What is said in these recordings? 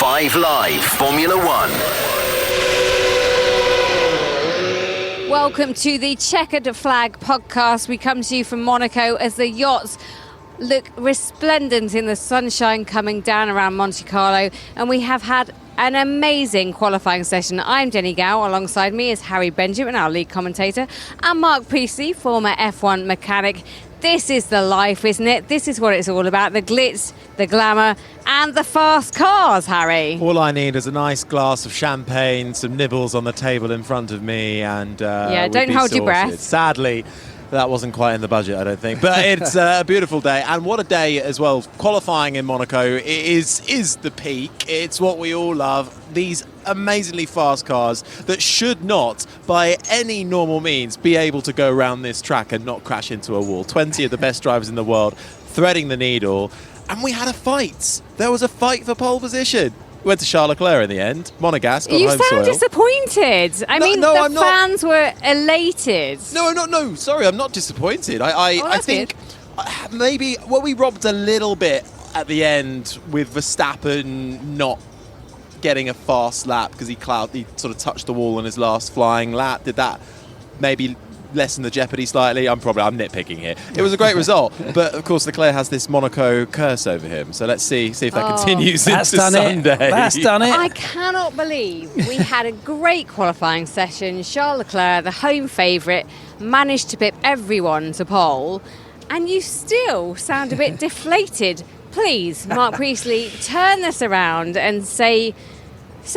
5 Live Formula One. Welcome to the Chequered Flag podcast. We come to you from Monaco as the yachts look resplendent in the sunshine coming down around Monte Carlo, and we have had an amazing qualifying session. I'm Jenny Gow. Alongside me is Harry Benjamin, our lead commentator, and Mark Priestley, former F1 mechanic. This is the life, isn't it? This is what it's all about, the glitz, the glamour, and the fast cars, Harry. All I need is a nice glass of champagne, some nibbles on the table in front of me, and don't hold your breath. Sadly, that wasn't quite in the budget, I don't think. But it's a beautiful day, and what a day as well. Qualifying in Monaco is the peak. It's what we all love. These amazingly fast cars that should not, by any normal means, be able to go around this track and not crash into a wall. 20 of the best drivers in the world threading the needle. And we had a fight. There was a fight for pole position. We went to Charles Leclerc in the end. Monegasque on You home sound soil. disappointed. The fans were elated. No, I'm not. No, sorry, I'm not disappointed. I think maybe we robbed a little bit at the end with Verstappen not getting a fast lap because he sort of touched the wall on his last flying lap. Did that maybe lessen the jeopardy slightly? I'm nitpicking here. It was a great result, but of course Leclerc has this Monaco curse over him. So let's see if that continues into Sunday. That's done it. I cannot believe we had a great qualifying session. Charles Leclerc, the home favourite, managed to pip everyone to pole, and you still sound a bit deflated. Please, Mark Priestley, turn this around and say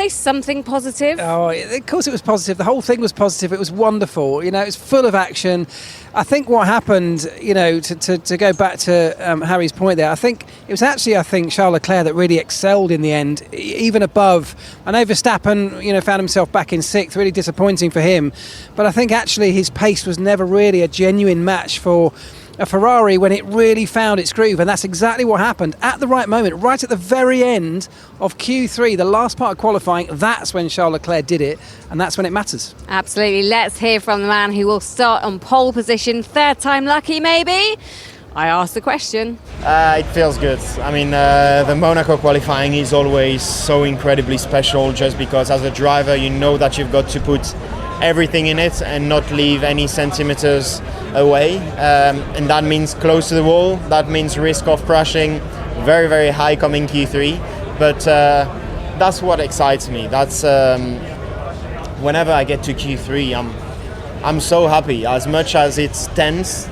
something positive. Oh, of course it was positive. The whole thing was positive. It was wonderful. You know, it was full of action. I think what happened, you know, to go back to Harry's point there, I think it was actually, Charles Leclerc that really excelled in the end, even above. I know Verstappen, you know, found himself back in sixth, really disappointing for him. But I think actually his pace was never really a genuine match for a Ferrari when it really found its groove, and that's exactly what happened at the right moment, right at the very end of Q3, the last part of qualifying. That's when Charles Leclerc did it, and that's when it matters. Absolutely. Let's hear from the man who will start on pole position, third time lucky maybe. I asked the question. It feels good. I mean, the Monaco qualifying is always so incredibly special, just because as a driver you know that you've got to put everything in it and not leave any centimeters away, and that means close to the wall. That means risk of crashing very, very high coming Q3, but that's what excites me. That's whenever I get to Q3, I'm so happy. As much as it's tense,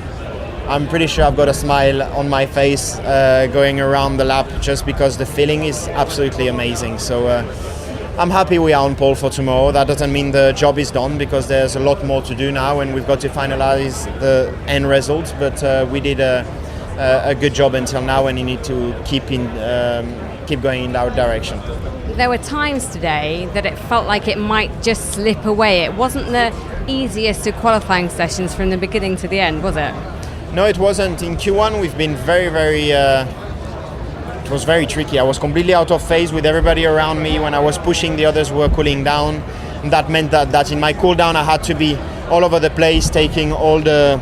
I'm pretty sure I've got a smile on my face going around the lap, just because the feeling is absolutely amazing. So I'm happy we are on pole for tomorrow. That doesn't mean the job is done, because there's a lot more to do now and we've got to finalize the end result. But we did a good job until now, and you need to keep going in that direction. There were times today that it felt like it might just slip away. It wasn't the easiest of qualifying sessions from the beginning to the end, was it? No, it wasn't. In Q1 we've been very it was very tricky. I was completely out of phase with everybody around me. When I was pushing, the others were cooling down. And that meant that in my cool down I had to be all over the place, taking all the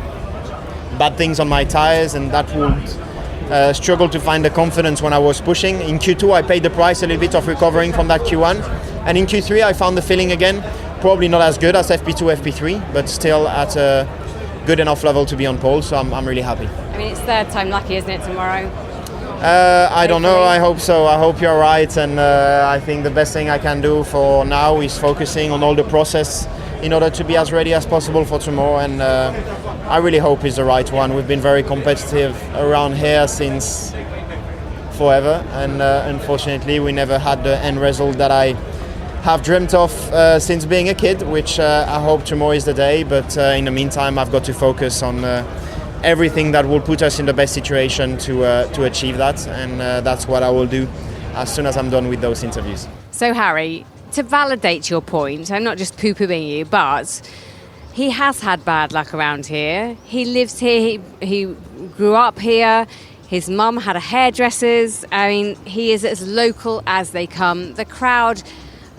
bad things on my tires, and that would struggle to find the confidence when I was pushing. In Q2 I paid the price a little bit of recovering from that Q1. And in Q3 I found the feeling again, probably not as good as FP2, FP3, but still at a good enough level to be on pole, so I'm really happy. I mean, it's third time lucky, isn't it, tomorrow? I don't know. I hope so. I hope you're right, and I think the best thing I can do for now is focusing on all the process in order to be as ready as possible for tomorrow, and I really hope it's the right one. We've been very competitive around here since forever, and unfortunately we never had the end result that I have dreamt of since being a kid, which I hope tomorrow is the day. But in the meantime I've got to focus on everything that will put us in the best situation to achieve that, and that's what I will do as soon as I'm done with those interviews. So Harry, to validate your point, I'm not just poo-pooing you, but he has had bad luck around here. He lives here, he grew up here, his mum had a hairdresser's. I mean, he is as local as they come. The crowd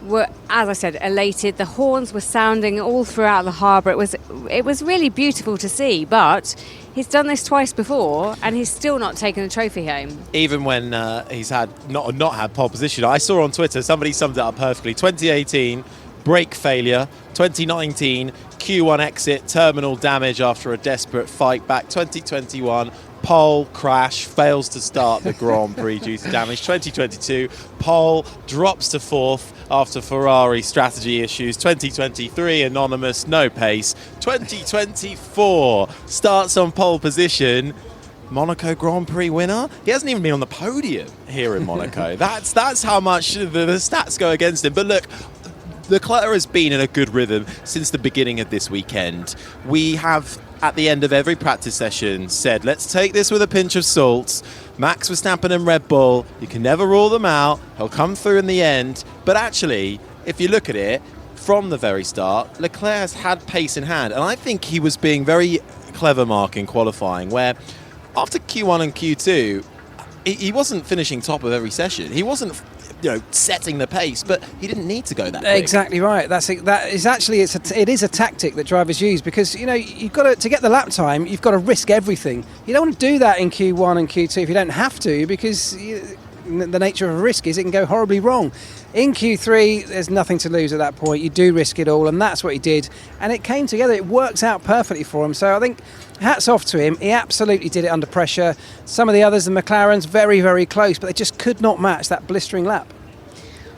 were, as I said, elated. The horns were sounding all throughout the harbour. It was really beautiful to see, but he's done this twice before, and he's still not taken the trophy home. Even when he's had not had pole position. I saw on Twitter somebody summed it up perfectly. 2018, brake failure. 2019, Q1 exit, terminal damage after a desperate fight back. 2021, pole crash, fails to start the Grand Prix due to damage. 2022, pole drops to fourth after Ferrari strategy issues. 2023, anonymous, no pace. 2024, starts on pole position. Monaco Grand Prix winner. He hasn't even been on the podium here in Monaco. That's how much the stats go against him. But look, Leclerc has been in a good rhythm since the beginning of this weekend. We have, at the end of every practice session, said, let's take this with a pinch of salt. Max Verstappen and Red Bull, you can never rule them out. He'll come through in the end. But actually, if you look at it, from the very start, Leclerc has had pace in hand. And I think he was being very clever, Mark, in qualifying, where after Q1 and Q2, he wasn't finishing top of every session. He wasn't setting the pace, but he didn't need to go that quick. Exactly right. It is a tactic that drivers use, because you've got to get the lap time. You've got to risk everything. You don't want to do that in Q1 and Q2 if you don't have to, because the nature of a risk is it can go horribly wrong. In Q3, there's nothing to lose at that point. You do risk it all, and that's what he did. And it came together. It works out perfectly for him. So I think hats off to him. He absolutely did it under pressure. Some of the others, the McLarens, very, very close, but they just could not match that blistering lap.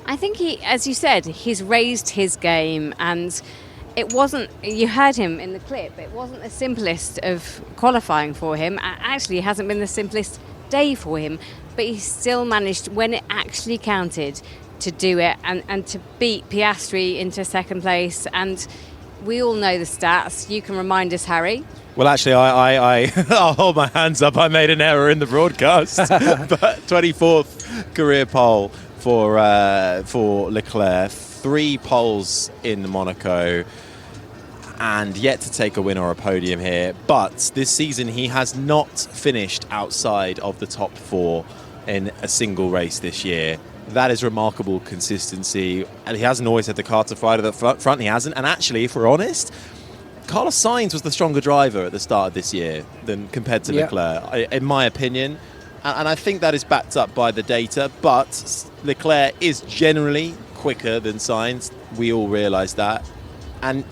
I think he, as you said, he's raised his game, and it wasn't, you heard him in the clip, it wasn't the simplest of qualifying for him. Actually, it hasn't been the simplest day for him, but he still managed, when it actually counted, to do it and to beat Piastri into second place. And we all know the stats. You can remind us, Harry. Well, actually, I'll hold my hands up. I made an error in the broadcast. But 24th career pole for Leclerc. 3 poles in Monaco, and yet to take a win or a podium here. But this season, he has not finished outside of the top 4 in a single race this year. That is remarkable consistency. And he hasn't always had the car to fly to the front. He hasn't. And actually, if we're honest, Carlos Sainz was the stronger driver at the start of this year than compared to Leclerc, in my opinion. And I think that is backed up by the data. But Leclerc is generally quicker than Sainz. We all realise that. And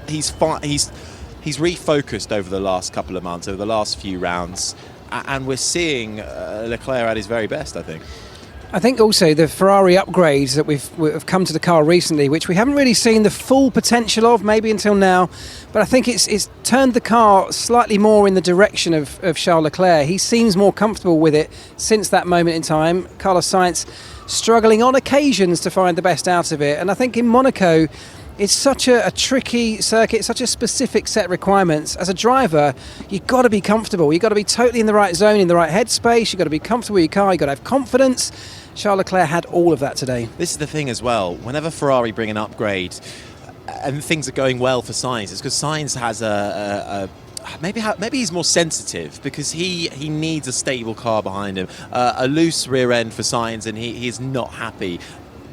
he's refocused over the last couple of months, over the last few rounds. And we're seeing Leclerc at his very best, I think. I think also the Ferrari upgrades that we've come to the car recently, which we haven't really seen the full potential of, maybe until now, but I think it's turned the car slightly more in the direction of Charles Leclerc. He seems more comfortable with it since that moment in time. Carlos Sainz struggling on occasions to find the best out of it, and I think in Monaco, it's such a tricky circuit, such a specific set of requirements. As a driver, you've got to be comfortable. You've got to be totally in the right zone, in the right headspace. You've got to be comfortable with your car. You've got to have confidence. Charles Leclerc had all of that today. This is the thing as well. Whenever Ferrari bring an upgrade and things are going well for Sainz, it's because Sainz has maybe he's more sensitive, because he needs a stable car behind him. A loose rear end for Sainz, and he is not happy.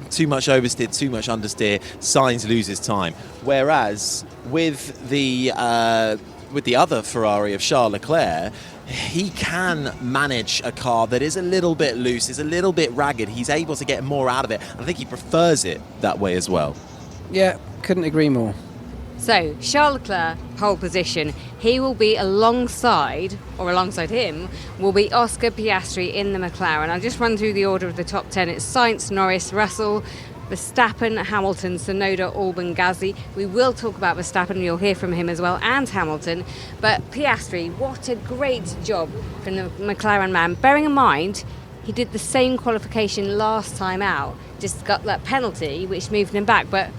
Too much oversteer, too much understeer, Sainz loses time. Whereas with the other Ferrari of Charles Leclerc, he can manage a car that is a little bit loose, is a little bit ragged. He's able to get more out of it. I think he prefers it that way as well. Yeah, couldn't agree more. So, Charles Leclerc, pole position. He will be alongside him, will be Oscar Piastri in the McLaren. I'll just run through the order of the top 10. It's Sainz, Norris, Russell, Verstappen, Hamilton, Tsunoda, Albon, Gasly. We will talk about Verstappen, you'll hear from him as well, and Hamilton. But Piastri, what a great job from the McLaren man. Bearing in mind, he did the same qualification last time out, just got that penalty, which moved him back. But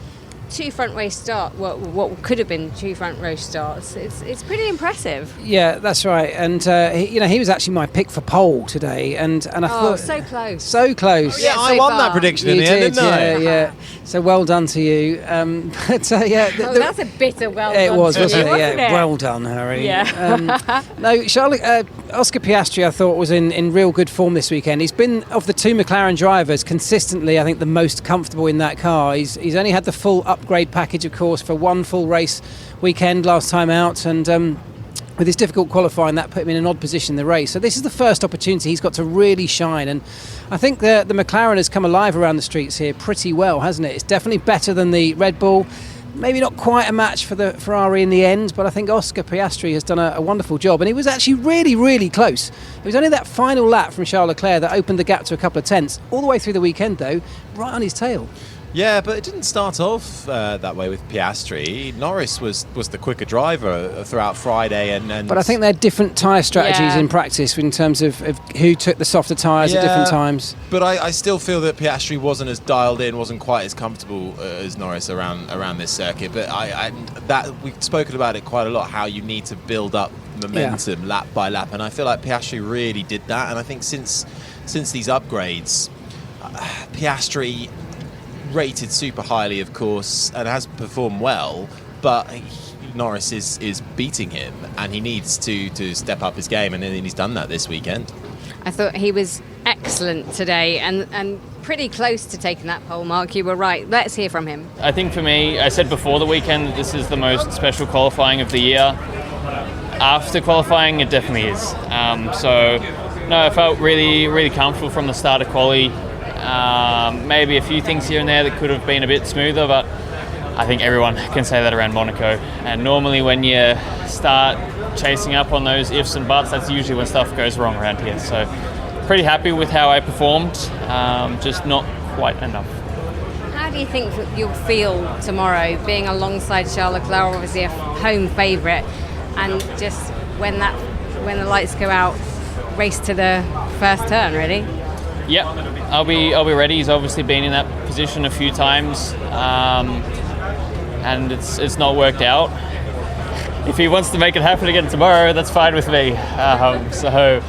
2 front row start, what could have been 2 front row starts. It's pretty impressive. Yeah, that's right. And he was actually my pick for pole today. And I thought so close, so close. Oh, yeah, so I won far. that prediction in You the end, did, didn't I? yeah. So well done to you. That's a bitter well done. It was, to wasn't you, it? Yeah, wasn't it? well done, Harry. Yeah. No, Oscar Piastri, I thought, was in real good form this weekend. He's been, of the 2 McLaren drivers, consistently, I think, the most comfortable in that car. He's only had the full upgrade package, of course, for 1 full race weekend last time out, and with his difficult qualifying, that put him in an odd position in the race. So this is the first opportunity he's got to really shine, and I think the McLaren has come alive around the streets here pretty well, hasn't it? It's definitely better than the Red Bull. Maybe not quite a match for the Ferrari in the end, but I think Oscar Piastri has done a wonderful job, and he was actually really, really close. It was only that final lap from Charles Leclerc that opened the gap to a couple of tenths. All the way through the weekend, though, right on his tail. Yeah, but it didn't start off that way with Piastri. Norris was the quicker driver throughout Friday, and but I think they're different tyre strategies in practice in terms of who took the softer tyres at different times. But I still feel that Piastri wasn't as dialed in, wasn't quite as comfortable as Norris around this circuit. But that we've spoken about it quite a lot, how you need to build up momentum lap by lap, and I feel like Piastri really did that. And I think since these upgrades, Piastri rated super highly, of course, and has performed well, but Norris is beating him, and he needs to step up his game, and he's done that this weekend. I thought he was excellent today and pretty close to taking that pole mark. You were right. Let's hear from him. I think for me, I said before the weekend, this is the most special qualifying of the year. After qualifying, it definitely is. I felt really, really comfortable from the start of quali. Maybe a few things here and there that could have been a bit smoother, but I think everyone can say that around Monaco. And normally when you start chasing up on those ifs and buts, that's usually when stuff goes wrong around here. So pretty happy with how I performed, just not quite enough. How do you think you'll feel tomorrow, being alongside Charles Leclerc, obviously a home favourite, and just when the lights go out, race to the first turn, really? Yep, I'll be ready. He's obviously been in that position a few times, and it's not worked out. If he wants to make it happen again tomorrow, that's fine with me. So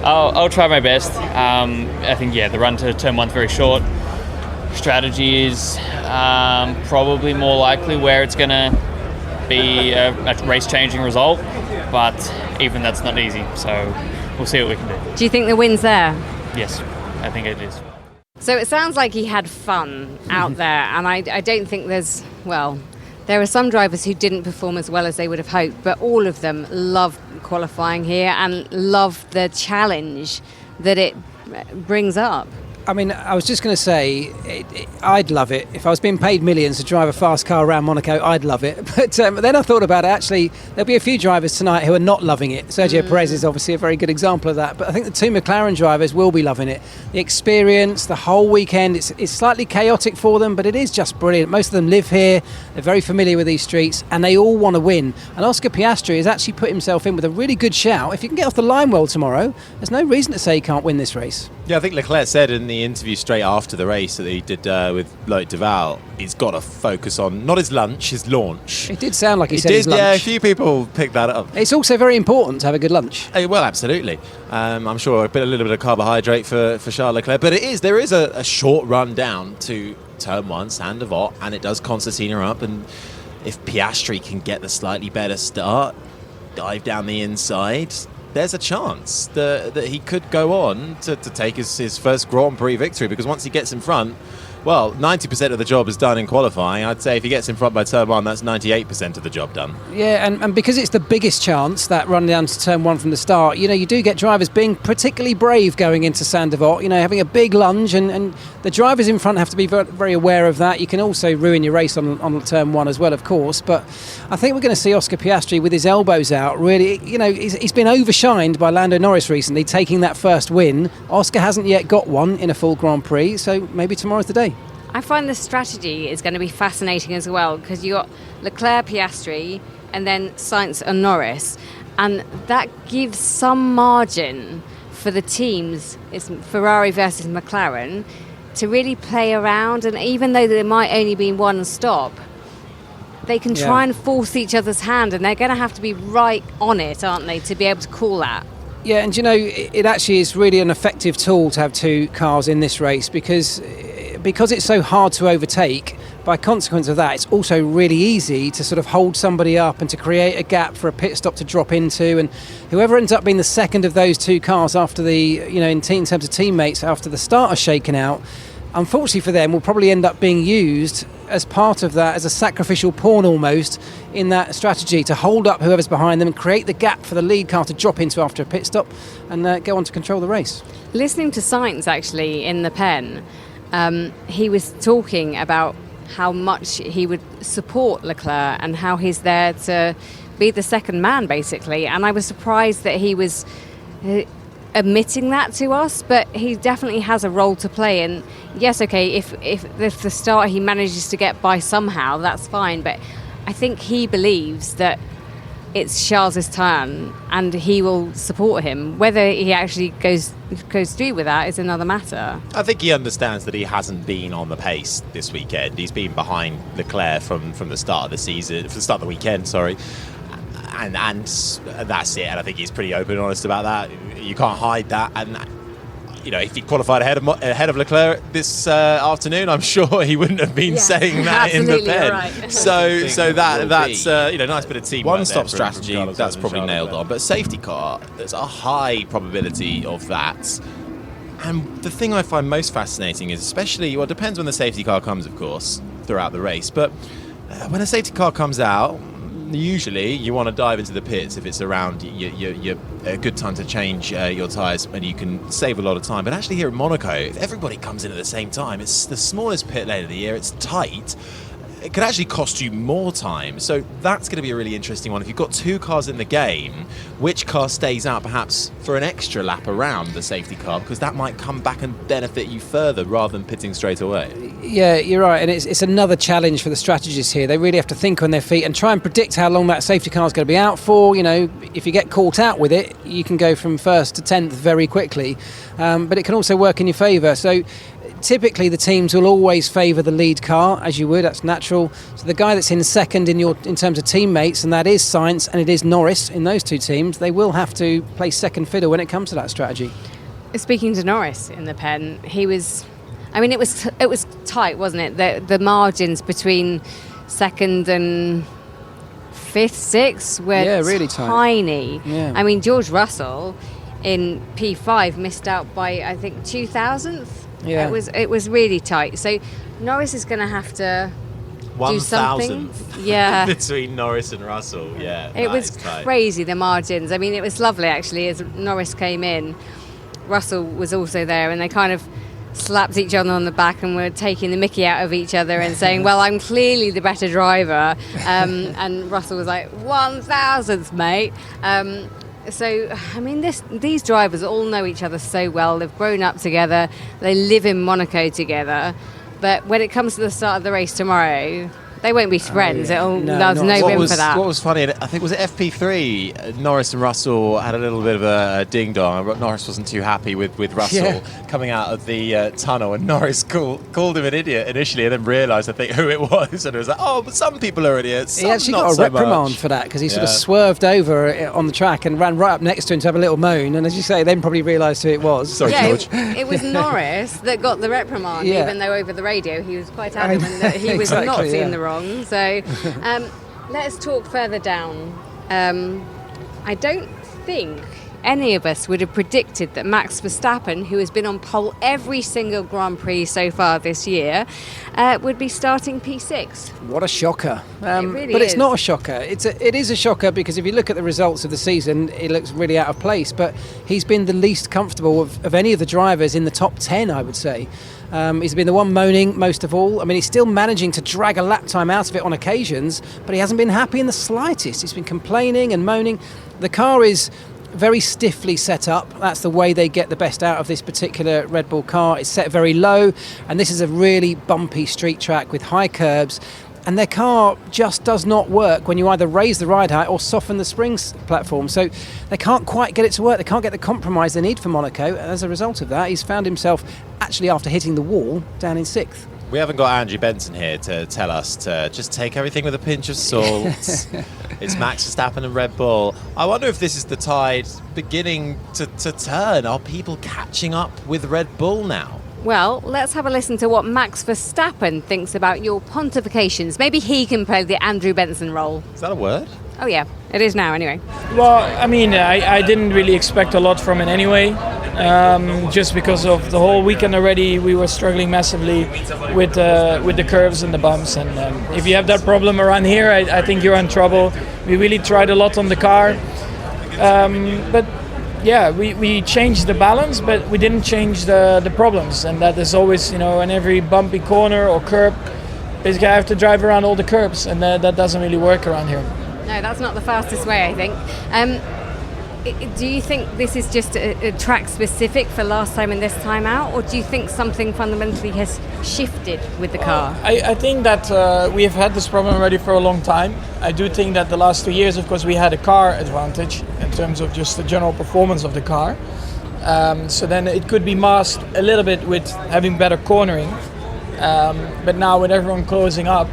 I'll try my best. I think the run to turn one's very short. Strategy is probably more likely where it's going to be a race-changing result, but even that's not easy. So we'll see what we can do. Do you think the win's there? Yes. I think it is. So it sounds like he had fun out there, and I don't think there are some drivers who didn't perform as well as they would have hoped, but all of them loved qualifying here and loved the challenge that it brings up. I mean, I was just going to say, I'd love it. If I was being paid millions to drive a fast car around Monaco, I'd love it. But then I thought about it, actually, there'll be a few drivers tonight who are not loving it. Sergio Perez is obviously a very good example of that. But I think the two McLaren drivers will be loving it. The experience, the whole weekend, it's slightly chaotic for them, but it is just brilliant. Most of them live here, they're very familiar with these streets, and they all want to win. And Oscar Piastri has actually put himself in with a really good shout. If you can get off the line well tomorrow, there's no reason to say he can't win this race. Yeah, I think Leclerc said in the interview straight after the race that he did with Loic Duval, he's got to focus on not his lunch, his launch. It did sound like he said his lunch. Yeah, a few people picked that up. It's also very important to have a good lunch. Well, absolutely. I'm sure a little bit of carbohydrate for Charles Leclerc, but there is a short run down to turn one, Saint Devote, and it does Concertina up, and if Piastri can get the slightly better start, dive down the inside, there's a chance that he could go on to take his first Grand Prix victory, because once he gets in front, well, 90% of the job is done in qualifying. I'd say if he gets in front by turn one, that's 98% of the job done. Yeah, and because it's the biggest chance, that run down to turn one from the start, you do get drivers being particularly brave going into Saint Devote, having a big lunge, and the drivers in front have to be very, very aware of that. You can also ruin your race on turn one as well, of course, but I think we're going to see Oscar Piastri with his elbows out, really. He's been overshined by Lando Norris recently, taking that first win. Oscar hasn't yet got one in a full Grand Prix, so maybe tomorrow's the day. I find the strategy is going to be fascinating as well, because you got Leclerc, Piastri, and then Sainz and Norris, and that gives some margin for the teams, it's Ferrari versus McLaren, to really play around, and even though there might only be one stop, they can try and force each other's hand, and they're going to have to be right on it, aren't they, to be able to call that. Yeah, and it actually is really an effective tool to have two cars in this race, because it's so hard to overtake. By consequence of that, it's also really easy to sort of hold somebody up and to create a gap for a pit stop to drop into, and whoever ends up being the second of those two cars after in terms of teammates, after the start are shaken out, unfortunately for them, will probably end up being used as part of that, as a sacrificial pawn almost, in that strategy to hold up whoever's behind them and create the gap for the lead car to drop into after a pit stop and go on to control the race. Listening to Sainz actually in the pen, he was talking about how much he would support Leclerc and how he's there to be the second man, basically. And I was surprised that he was admitting that to us, but he definitely has a role to play. And yes, okay, if the start he manages to get by somehow, that's fine. But I think he believes that it's Charles's turn and he will support him. Whether he actually goes through with that is another matter. I think he understands that he hasn't been on the pace this weekend. He's been behind Leclerc from the start of the season, from the start of the weekend, sorry. And that's it. And I think he's pretty open and honest about that. You can't hide that. And if he qualified ahead of Leclerc this afternoon, I'm sure he wouldn't have been saying that in the pen. Right. So that's nice bit of teamwork. One-stop strategy, that's probably nailed on. But safety car, there's a high probability of that. And the thing I find most fascinating is, especially, it depends when the safety car comes, of course, throughout the race. But when a safety car comes out, usually you want to dive into the pits if it's around your a good time to change your tyres and you can save a lot of time. But actually here at Monaco, if everybody comes in at the same time, it's the smallest pit lane of the year, it's tight. It could actually cost you more time. So that's going to be a really interesting one. If you've got two cars in the game, which car stays out perhaps for an extra lap around the safety car? Because that might come back and benefit you further rather than pitting straight away. Yeah, you're right. And it's another challenge for the strategists here. They really have to think on their feet and try and predict how long that safety car is going to be out for. If you get caught out with it, you can go from first to 10th very quickly. But it can also work in your favour. So typically the teams will always favour the lead car, as you would, that's natural. So the guy that's in second in terms of teammates, and that is Sainz and it is Norris in those two teams, they will have to play second fiddle when it comes to that strategy. Speaking to Norris in the pen, it was tight, wasn't it? The margins between second and fifth, sixth were really tiny. Yeah. I mean, George Russell in P5 missed out by, I think, 2,000th. Yeah. It was really tight. So Norris is going to have to do something. 1,000th Yeah. between Norris and Russell. Yeah, It was crazy, the margins. I mean, it was lovely, actually, as Norris came in. Russell was also there, and they kind of slapped each other on the back and were taking the mickey out of each other and saying, well, I'm clearly the better driver. And Russell was like, 1,000th, mate. So, I mean, these drivers all know each other so well. They've grown up together. They live in Monaco together. But when it comes to the start of the race tomorrow, they won't be friends. There's no room for that. What was funny, I think, was it FP3, Norris and Russell had a little bit of a ding-dong. Norris wasn't too happy with Russell coming out of the tunnel, and Norris called him an idiot initially and then realised, I think, who it was. And it was like, oh, but some people are idiots. He actually got a reprimand for that because he sort of swerved over on the track and ran right up next to him to have a little moan. And as you say, then probably realised who it was. Sorry, George. It was Norris that got the reprimand, even though over the radio he was quite adamant that he was not in the wrong. So let's talk further down. I don't think any of us would have predicted that Max Verstappen, who has been on pole every single Grand Prix so far this year, would be starting P6. What a shocker. It really but is. It's not a shocker. It is a shocker because if you look at the results of the season, it looks really out of place. But he's been the least comfortable of any of the drivers in the top 10, I would say. He's been the one moaning most of all. I mean, he's still managing to drag a lap time out of it on occasions, but he hasn't been happy in the slightest. He's been complaining and moaning. The car is very stiffly set up. That's the way they get the best out of this particular Red Bull car. It's set very low, and this is a really bumpy street track with high curbs. And their car just does not work when you either raise the ride height or soften the springs platform. So they can't quite get it to work. They can't get the compromise they need for Monaco. And as a result of that, he's found himself, actually after hitting the wall, down in 6th. We haven't got Andrew Benson here to tell us to just take everything with a pinch of salt. It's Max Verstappen and Red Bull. I wonder if this is the tide beginning to turn. Are people catching up with Red Bull now? Well, let's have a listen to what Max Verstappen thinks about your pontifications. Maybe he can play the Andrew Benson role. Is that a word? Oh yeah, it is now anyway. Well, I mean, I didn't really expect a lot from it anyway. just because of the whole weekend already. We were struggling massively with the curves and the bumps, and if you have that problem around here, I think you're in trouble. We really tried a lot on the car, but yeah, we changed the balance, but we didn't change the problems, and that is always, in every bumpy corner or curb, basically I have to drive around all the curbs, and that doesn't really work around here. No, that's not the fastest way, I think. Do you think this is just a track specific for last time and this time out, or do you think something fundamentally has shifted with the car? I think that we have had this problem already for a long time. I do think that the last 2 years, of course, we had a car advantage in terms of just the general performance of the car. So then it could be masked a little bit with having better cornering. But now with everyone closing up,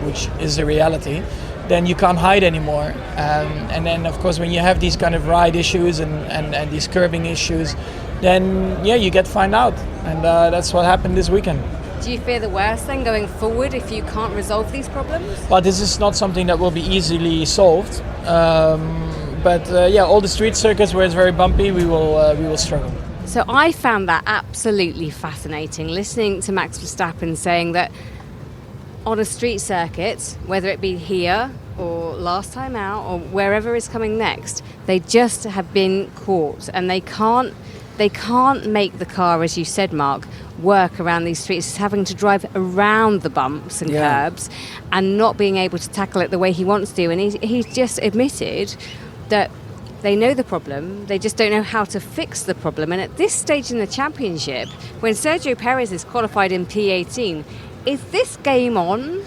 which is the reality, then you can't hide anymore. And then, of course, when you have these kind of ride issues and these curbing issues, then, you get found out. And that's what happened this weekend. Do you fear the worst then going forward if you can't resolve these problems? Well, this is not something that will be easily solved. But all the street circuits where it's very bumpy, we will struggle. So I found that absolutely fascinating, listening to Max Verstappen saying that on a street circuit, whether it be here or last time out or wherever is coming next, they just have been caught, and they can't make the car, as you said, Mark, work around these streets. It's having to drive around the bumps and curbs and not being able to tackle it the way he wants to. And he's just admitted that they know the problem, they just don't know how to fix the problem. And at this stage in the championship, when Sergio Perez is qualified in P18, is this game on?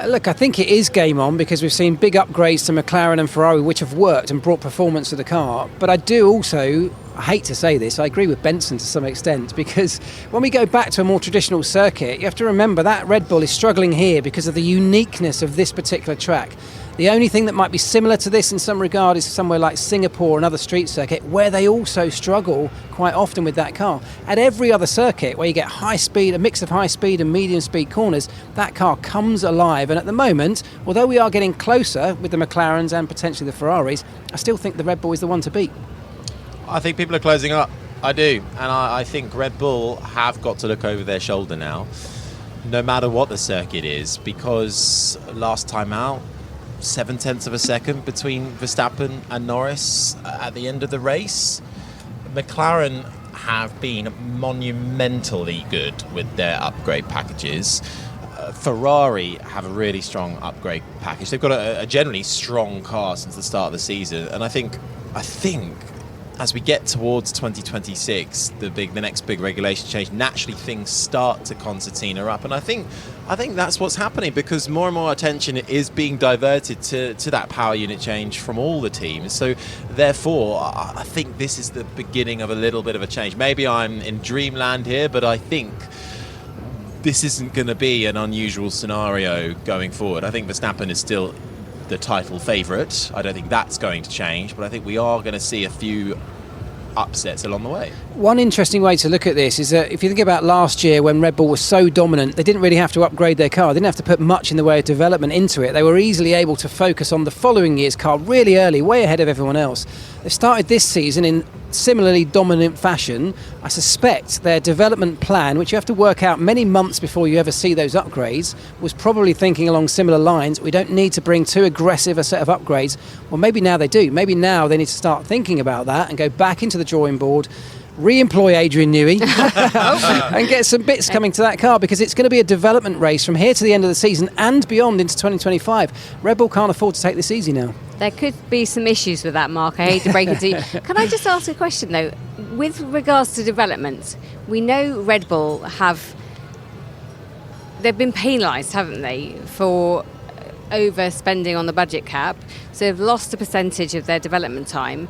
Look, I think it is game on because we've seen big upgrades to McLaren and Ferrari which have worked and brought performance to the car. But I do also, I hate to say this, I agree with Benson to some extent, because when we go back to a more traditional circuit, you have to remember that Red Bull is struggling here because of the uniqueness of this particular track. The only thing that might be similar to this in some regard is somewhere like Singapore, another street circuit, where they also struggle quite often with that car. At every other circuit where you get high speed, a mix of high speed and medium speed corners, that car comes alive. And at the moment, although we are getting closer with the McLarens and potentially the Ferraris, I still think the Red Bull is the one to beat. I think people are closing up. I do. And I think Red Bull have got to look over their shoulder now, no matter what the circuit is, because last time out, 0.7 of a second between Verstappen and Norris at the end of the race. McLaren have been monumentally good with their upgrade packages. Ferrari have a really strong upgrade package. They've got a generally strong car since the start of the season, and I think as we get towards 2026, the next big regulation change, naturally things start to concertina up, and I think that's what's happening, because more and more attention is being diverted to that power unit change from all the teams. So therefore, I think this is the beginning of a little bit of a change. Maybe I'm in dreamland here, but I think this isn't going to be an unusual scenario going forward. I think Verstappen is still the title favourite. I don't think that's going to change, but I think we are going to see a few upsets along the way. One interesting way to look at this is that if you think about last year when Red Bull was so dominant, they didn't really have to upgrade their car. They didn't have to put much in the way of development into it. They were easily able to focus on the following year's car really early, way ahead of everyone else. They've started this season in similarly dominant fashion. I suspect their development plan, which you have to work out many months before you ever see those upgrades, was probably thinking along similar lines. We don't need to bring too aggressive a set of upgrades. Well, maybe now they do. Maybe now they need to start thinking about that and go back into the drawing board, re-employ Adrian Newey and get some bits coming to that car, because it's going to be a development race from here to the end of the season and beyond into 2025. Red Bull can't afford to take this easy now. There could be some issues with that, Mark. I hate to break it to you. Can I just ask a question, though? With regards to development, we know Red Bull they've been penalised, haven't they, for overspending on the budget cap. So they've lost a percentage of their development time,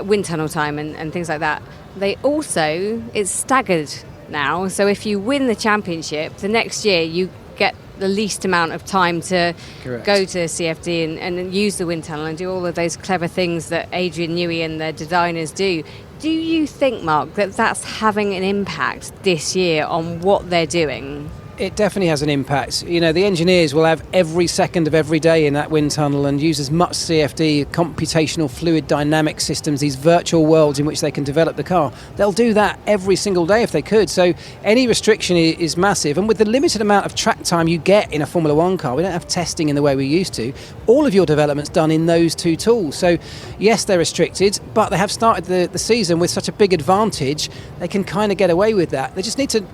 wind tunnel time and things like that. They also, it's staggered now. So if you win the championship, the next year you get the least amount of time to go to CFD and use the wind tunnel and do all of those clever things that Adrian Newey and the designers do. Do you think, Mark, that that's having an impact this year on what they're doing? It definitely has an impact. You know, the engineers will have every second of every day in that wind tunnel and use as much CFD, computational fluid dynamic systems, these virtual worlds in which they can develop the car. They'll do that every single day if they could. So any restriction is massive. And with the limited amount of track time you get in a Formula One car, we don't have testing in the way we used to. All of your development's done in those two tools. So yes, they're restricted, but they have started the season with such a big advantage, they can kind of get away with that. They just need to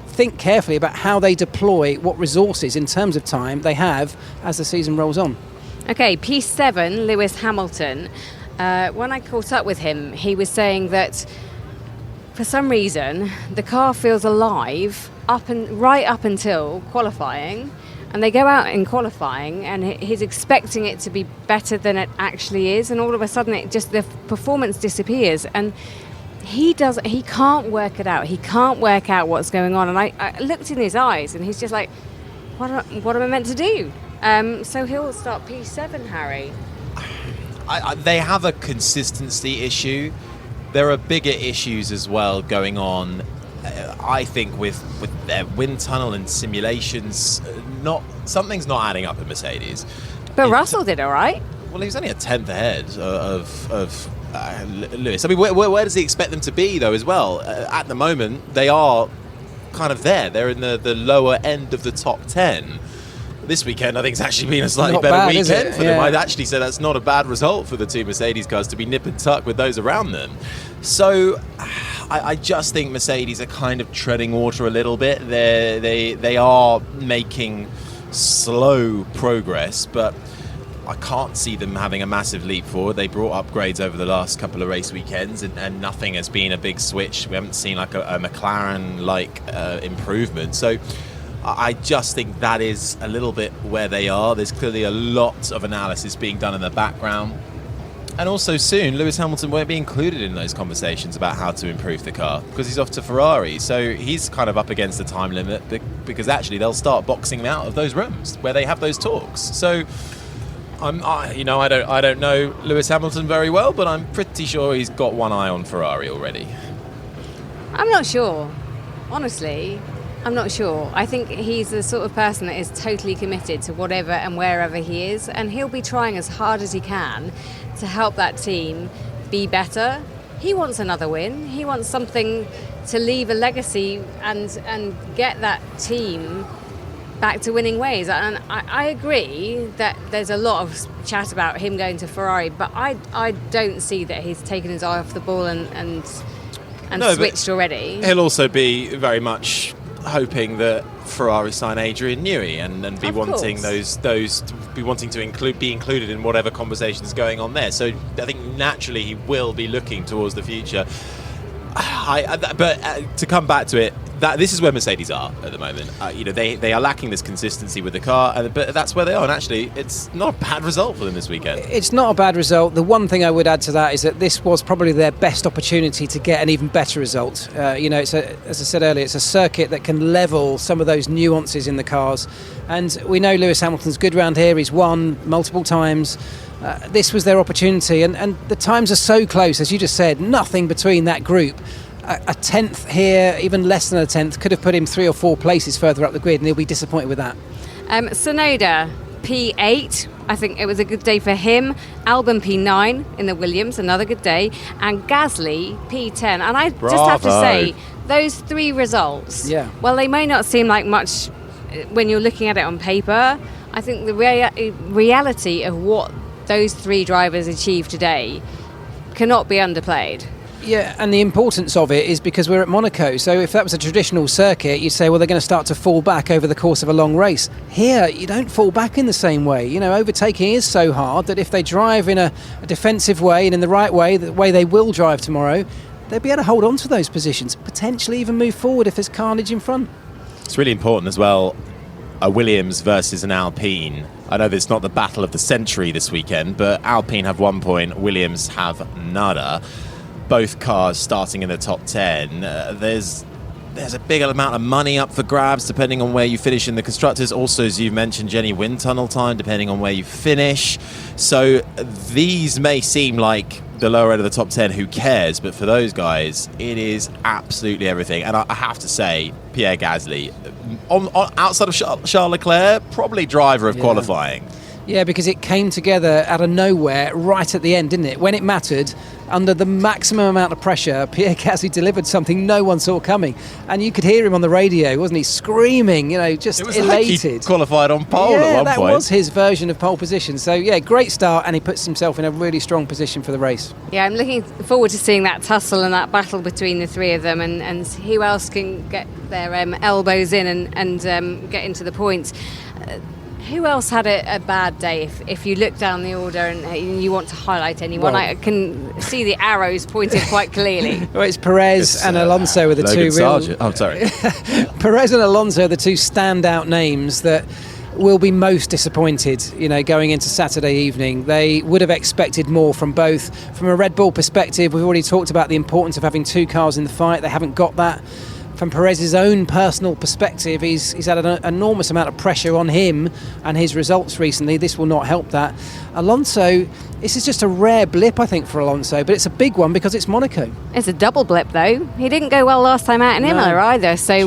think carefully about how they deploy what resources in terms of time they have as the season rolls on. Okay, P7, Lewis Hamilton. When I caught up with him, he was saying that for some reason the car feels alive right up until qualifying, and they go out in qualifying and he's expecting it to be better than it actually is, and all of a sudden the performance disappears, and he can't work it out. He can't work out what's going on. And I looked in his eyes and he's just like, what am I meant to do? So he'll start P7, Harry. They have a consistency issue. There are bigger issues as well going on, I think, with their wind tunnel and simulations. Something's not adding up at Mercedes. But Russell did all right. Well, he was only a tenth ahead of Lewis. I mean, where does he expect them to be, though, as well? At the moment, they are kind of there. They're in the lower end of the top 10. This weekend, I think it's actually been a slightly better weekend for them. I'd actually say that's not a bad result for the two Mercedes cars to be nip and tuck with those around them. So I just think Mercedes are kind of treading water a little bit. They are making slow progress, but I can't see them having a massive leap forward. They brought upgrades over the last couple of race weekends, and nothing has been a big switch. We haven't seen like a McLaren-like improvement. So I just think that is a little bit where they are. There's clearly a lot of analysis being done in the background. And also soon, Lewis Hamilton won't be included in those conversations about how to improve the car because he's off to Ferrari. So he's kind of up against the time limit because actually they'll start boxing him out of those rooms where they have those talks. So I don't know Lewis Hamilton very well, but I'm pretty sure he's got one eye on Ferrari already. I'm not sure. Honestly, I'm not sure. I think he's the sort of person that is totally committed to whatever and wherever he is, and he'll be trying as hard as he can to help that team be better. He wants another win. He wants something to leave a legacy and get that team back to winning ways. And I agree that there's a lot of chat about him going to Ferrari, but I don't see that he's taken his eye off the ball and switched already. He'll also be very much hoping that Ferrari sign Adrian Newey and be wanting those be wanting to be included in whatever conversations going on there. So I think naturally he will be looking towards the future. But to come back to it, this is where Mercedes are at the moment. They are lacking this consistency with the car, but that's where they are. And actually, it's not a bad result for them this weekend. It's not a bad result. The one thing I would add to that is that this was probably their best opportunity to get an even better result. As I said earlier, it's a circuit that can level some of those nuances in the cars. And we know Lewis Hamilton's good round here. He's won multiple times. This was their opportunity. And the times are so close, as you just said, nothing between that group. A tenth here, even less than a tenth, could have put him 3 or 4 places further up the grid, and he'll be disappointed with that. Sonoda, P8. I think it was a good day for him. Albon, P9 in the Williams, another good day. And Gasly, P10. And I just have to say, those 3 results, well, they may not seem like much when you're looking at it on paper. I think the reality of what those 3 drivers achieved today cannot be underplayed. Yeah, and the importance of it is because we're at Monaco. So if that was a traditional circuit, you'd say, well, they're going to start to fall back over the course of a long race. Here, you don't fall back in the same way. Overtaking is so hard that if they drive in a defensive way and in the right way, the way they will drive tomorrow, they'll be able to hold on to those positions, potentially even move forward if there's carnage in front. It's really important as well, a Williams versus an Alpine. I know there's not the battle of the century this weekend, but Alpine have 1 point, Williams have nada. Both cars starting in the top 10. There's a big amount of money up for grabs depending on where you finish in the constructors. Also, as you mentioned, Jenny, wind tunnel time depending on where you finish. So these may seem like the lower end of the top 10, who cares? But for those guys, it is absolutely everything. And I have to say, Pierre Gasly. Outside of Charles Leclerc, probably driver of qualifying. Yeah, because it came together out of nowhere right at the end, didn't it? When it mattered, under the maximum amount of pressure, Pierre Gasly delivered something no one saw coming. And you could hear him on the radio, wasn't he? Screaming, just It was elated. like he qualified on pole at one that point. was his version of pole position. So, great start, and he puts himself in a really strong position for the race. Yeah, I'm looking forward to seeing that tussle and that battle between the three of them, and who else can get their elbows in and get into the points. Who else had a bad day? If you look down the order and you want to highlight anyone, Well, I can see the arrows pointed quite clearly. Well, it's Perez and Alonso are the Logan two Sargent. Oh, sorry. Perez and Alonso are the two standout names that will be most disappointed, going into Saturday evening. They would have expected more from both. From a Red Bull perspective, we've already talked about the importance of having two cars in the fight. They haven't got that. From Perez's own personal perspective, he's had an enormous amount of pressure on him and his results recently. This will not help that. Alonso, this is just a rare blip, I think, for Alonso, but it's a big one because it's Monaco. It's a double blip, though. He didn't go well last time out in Imola either, so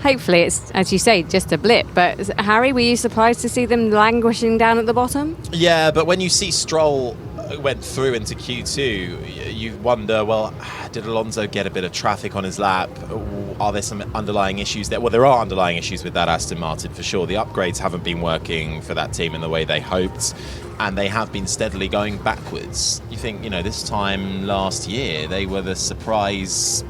hopefully it's, as you say, just a blip. But Harry, were you surprised to see them languishing down at the bottom? Yeah, but when you see Stroll went through into Q2, you wonder, well, did Alonso get a bit of traffic on his lap? Are there some underlying issues there? Well, there are underlying issues with that Aston Martin for sure. The upgrades haven't been working for that team in the way they hoped, and they have been steadily going backwards. You think, this time last year, they were the surprise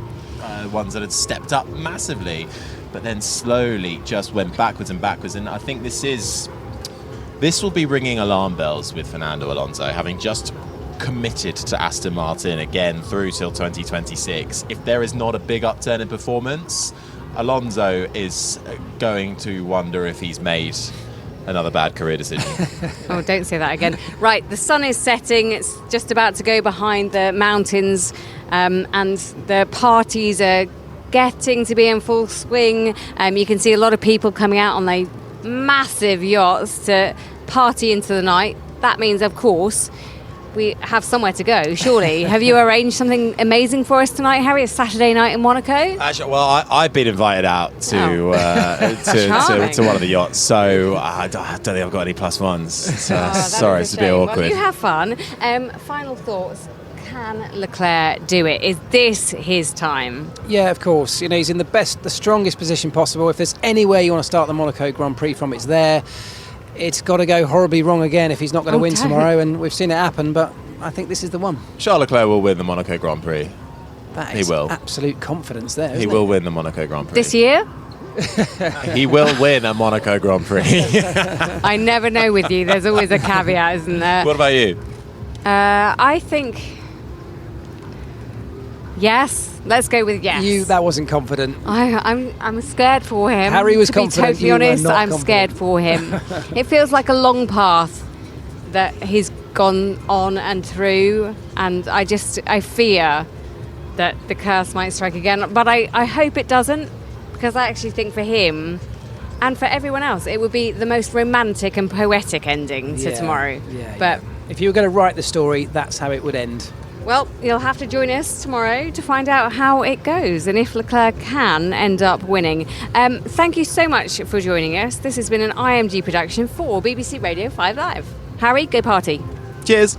ones that had stepped up massively, but then slowly just went backwards and backwards. And I think this will be ringing alarm bells with Fernando Alonso, having just committed to Aston Martin again through till 2026. If there is not a big upturn in performance, Alonso is going to wonder if he's made another bad career decision. Oh, don't say that again. Right, the sun is setting. It's just about to go behind the mountains, and the parties are getting to be in full swing. You can see a lot of people coming out on their massive yachts to party into the night. That means, of course, we have somewhere to go, surely. Have you arranged something amazing for us tonight, Harry? It's Saturday night in Monaco? Actually, well, I've been invited out to one of the yachts, so I don't think I've got any plus ones. So, sorry, it's a bit awkward. Well, you have fun. Final thoughts. Can Leclerc do it? Is this his time? Yeah, of course. He's in the strongest position possible. If there's anywhere you want to start the Monaco Grand Prix from, it's there. It's got to go horribly wrong again if he's not going to win tomorrow, and we've seen it happen, but I think this is the one. Charles Leclerc will win the Monaco Grand Prix. That is absolute confidence there, isn't He will win the Monaco Grand Prix. This year? He will win a Monaco Grand Prix. I never know with you. There's always a caveat, isn't there? What about you? I think... Yes, let's go with yes. That wasn't confident. I'm scared for him. Harry was confident. To be totally honest, I'm scared for him. It feels like a long path that he's gone on and through, and I fear that the curse might strike again. But I hope it doesn't, because I actually think for him and for everyone else, it would be the most romantic and poetic ending to tomorrow. But if you were going to write the story, that's how it would end. Well, you'll have to join us tomorrow to find out how it goes and if Leclerc can end up winning. Thank you so much for joining us. This has been an IMG production for BBC Radio 5 Live. Harry, go party. Cheers.